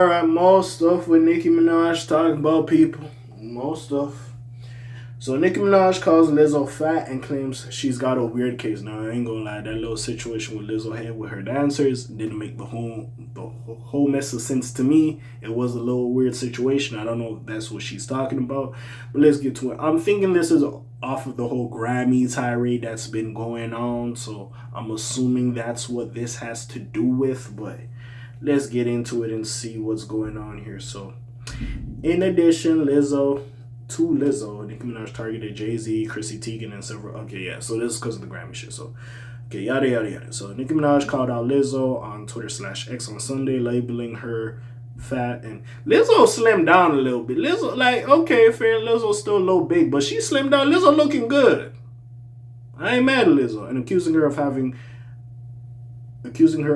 Alright, more stuff with Nicki Minaj talking about people. More stuff. So Nicki Minaj calls Lizzo fat and claims she's got a weird case. Now I ain't gonna lie, that little situation with Lizzo had with her dancers didn't make the whole mess of sense to me. It was a little weird situation. I don't know if that's what she's talking about, but let's get to it. I'm thinking this is off of the whole Grammy tirade that's been going on, so I'm assuming that's what this has to do with. But let's get into it and see what's going on here. So, in addition, Lizzo, Nicki Minaj targeted Jay-Z, Chrissy Teigen, and several. Okay, yeah. So this is because of the Grammy shit. So, okay, yada yada yada. So Nicki Minaj called out Lizzo on Twitter/X on Sunday, labeling her fat, and Lizzo slimmed down a little bit. Lizzo, like, okay, fair. Lizzo's still a little big, but she slimmed down. Lizzo looking good. I ain't mad at Lizzo, and accusing her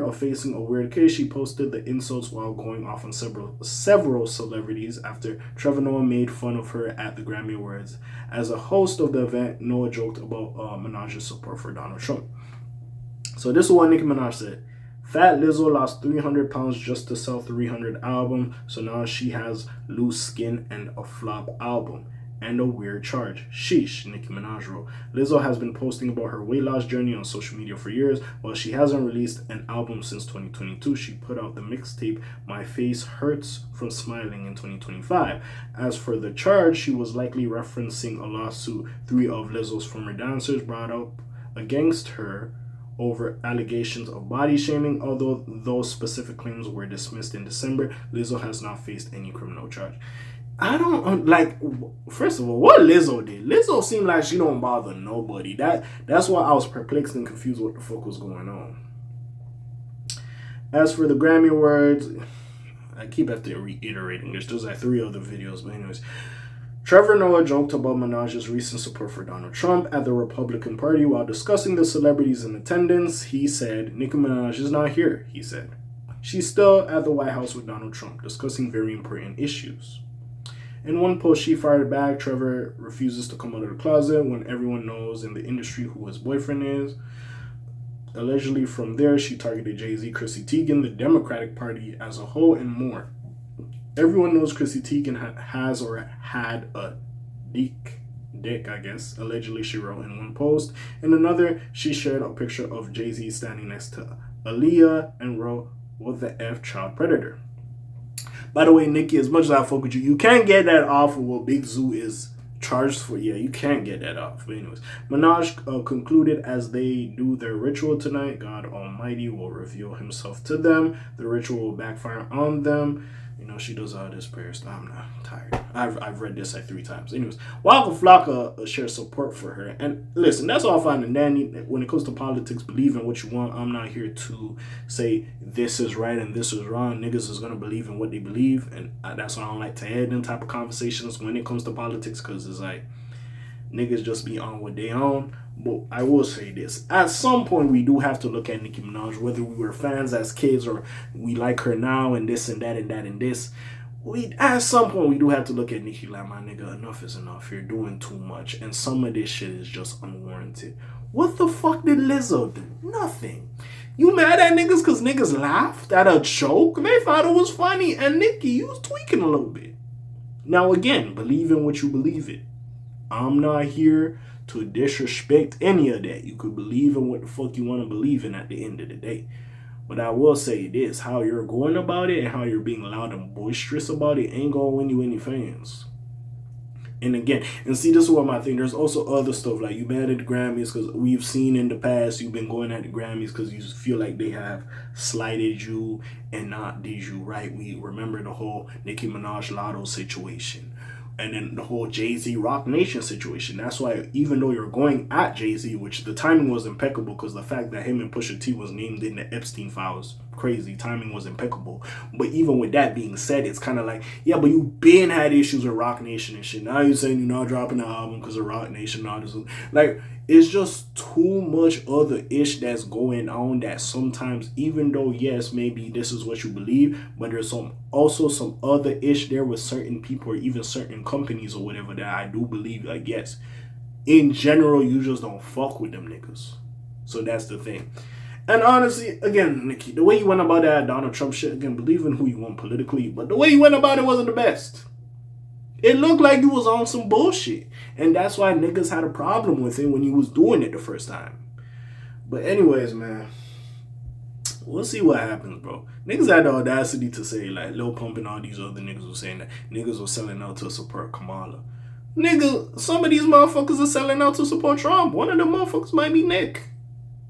of facing a weird case. She posted the insults while going off on several celebrities after Trevor Noah made fun of her at the Grammy Awards. As a host of the event, Noah joked about Minaj's support for Donald Trump. So this is what Nicki Minaj said. Fat Lizzo lost 300 pounds just to sell 300 album, so now she has loose skin and a flop album. And a weird charge. Sheesh, Nicki Minaj wrote. Lizzo has been posting about her weight loss journey on social media for years. While she hasn't released an album since 2022, she put out the mixtape My Face Hurts from Smiling in 2025. As for the charge, she was likely referencing a lawsuit three of Lizzo's former dancers brought up against her over allegations of body shaming. Although those specific claims were dismissed in December, Lizzo has not faced any criminal charge. I don't like. First of all, what Lizzo did? Lizzo seemed like she don't bother nobody. That's why I was perplexed and confused what the fuck was going on. As for the Grammy Awards, I keep after reiterating this. There's like three other videos, but anyways, Trevor Noah joked about Minaj's recent support for Donald Trump at the Republican Party while discussing the celebrities in attendance. He said, "Nicki Minaj is not here," he said. "She's still at the White House with Donald Trump, discussing very important issues." In one post, she fired back, "Trevor refuses to come out of the closet when everyone knows in the industry who his boyfriend is." Allegedly from there, she targeted Jay-Z, Chrissy Teigen, the Democratic Party as a whole, and more. Everyone knows Chrissy Teigen has or had a dick, I guess, allegedly she wrote in one post. In another, she shared a picture of Jay-Z standing next to Aaliyah and wrote, "What the F, child predator." By the way, Nicki, as much as I fuck with you, you can't get that off of what Big Zoo is charged for. Yeah, you can't get that off. But anyways, Minaj concluded as they do their ritual tonight, God Almighty will reveal himself to them. The ritual will backfire on them. You know, she does all this prayer stuff. I'm not tired. I've read this like 3 times. Anyways, Waka Flocka shares support for her. And listen, that's all fine and dandy. When it comes to politics, believe in what you want. I'm not here to say this is right and this is wrong. Niggas is going to believe in what they believe. And that's why I don't like to add them type of conversations when it comes to politics, because it's like niggas just be on what they on. But I will say this. At some point, we do have to look at Nicki Minaj, whether we were fans as kids or we like her now and this and that and that and this. At some point, we do have to look at Nicki like, my nigga, enough is enough. You're doing too much. And some of this shit is just unwarranted. What the fuck did Lizzo do? Nothing. You mad at niggas because niggas laughed at a joke? They thought it was funny. And Nicki, you was tweaking a little bit. Now, again, believe in what you believe in. I'm not here to disrespect any of that. You could believe in what the fuck you want to believe in at the end of the day. But I will say this, how you're going about it and how you're being loud and boisterous about it ain't going to win you any fans. And again, and see, this is what my thing, there's also other stuff, like you mad at the Grammys because we've seen in the past you've been going at the Grammys because you feel like they have slighted you and not did you right. We remember the whole Nicki Minaj Lotto situation. And then the whole Jay-Z Rock Nation situation. That's why even though you're going at Jay-Z, which the timing was impeccable because the fact that him and Pusha T was named in the Epstein files, crazy. Timing was impeccable. But even with that being said, it's kind of like, yeah, but you been had issues with Rock Nation and shit. Now you're saying you're not dropping the album because of Rock Nation and all this. Like, it's just too much other ish that's going on that sometimes, even though, yes, maybe this is what you believe, but there's also some other ish there with certain people or even certain companies or whatever that I do believe, like, yes, in general, you just don't fuck with them niggas. So that's the thing. And honestly, again, Nikki, the way you went about that Donald Trump shit, again, believe in who you want politically, but the way you went about it wasn't the best. It looked like you was on some bullshit. And that's why niggas had a problem with it when you was doing it the first time. But anyways, man, we'll see what happens, bro. Niggas had the audacity to say, like, Lil Pump and all these other niggas were saying that niggas were selling out to support Kamala. Nigga, some of these motherfuckers are selling out to support Trump. One of the motherfuckers might be Nick.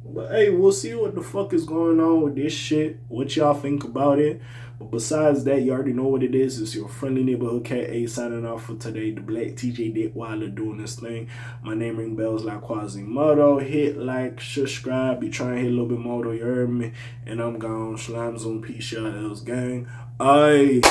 But hey, we'll see what the fuck is going on with this shit. What y'all think about it. But besides that, you already know what it is. It's your friendly neighborhood K.A. signing off for today. The Black TJ Dickwiler doing this thing. My name ring bells like Quasimodo. Hit like, subscribe. Be trying to hit a little bit more, though, you heard me. And I'm gone. Slimes on peace, y'all else gang. Aye.